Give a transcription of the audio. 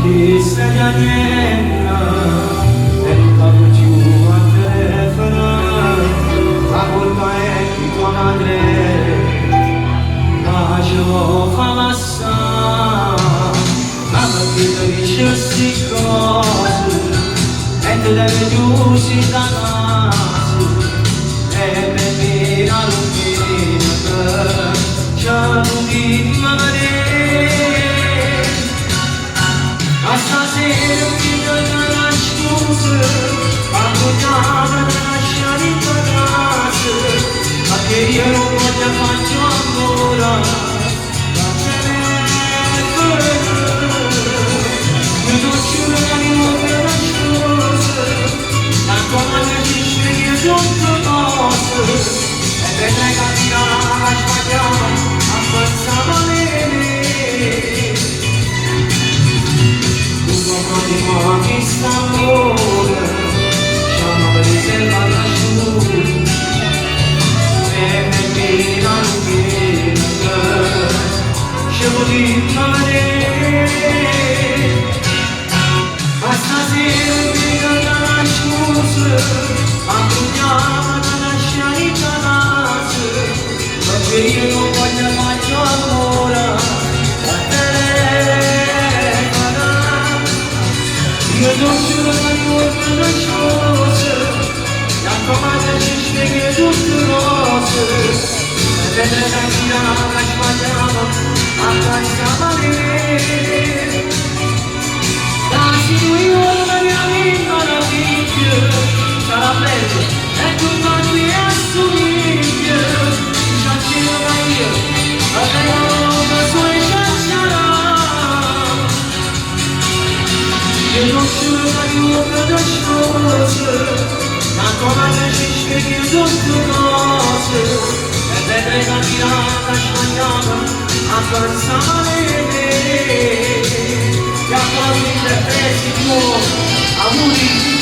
chi staglianella e non parlo più al telefono, la colpa è di tua madre, ma ce lo fa massa, ma perché ti dice queste cose e te deve chiusi da naso e bevi la lunghina c'è l'ultima a stasera ti do la scusa, quando chiama ti lasciare in tua casa, ma che io non voglio faccio ancora, ma ce n'è io non giuro che mi muove la scusa, la tua madre ci sceglie tutte cose, e vedrai capirà la sbagliata, ammazza valere. Ma chi sta amore, chiama per riserva la sciura, e mi la lunghezza, scemo di mare. Ma stasera mi dà la scusa, ma tu chiama da lasciare in casa, perché io non voglio faccio ancora. Io non giuro che mi vuoi una cosa, la tua madre ci spieghi tutte cose, e vedrai la tirata sbagliata, abbassa valere. Da signora la mia vita la figlia, sarà bella, e tu parli e assomiglia, ci accino da io, a te non so e ciacciarà. Io non giuro che mi vuoi una cosa, la tua madre ci spieghi tutte cose, e vedrai la tirata sbagliata, abbassa valere. Che a quasi interpreti tuoi, auguri.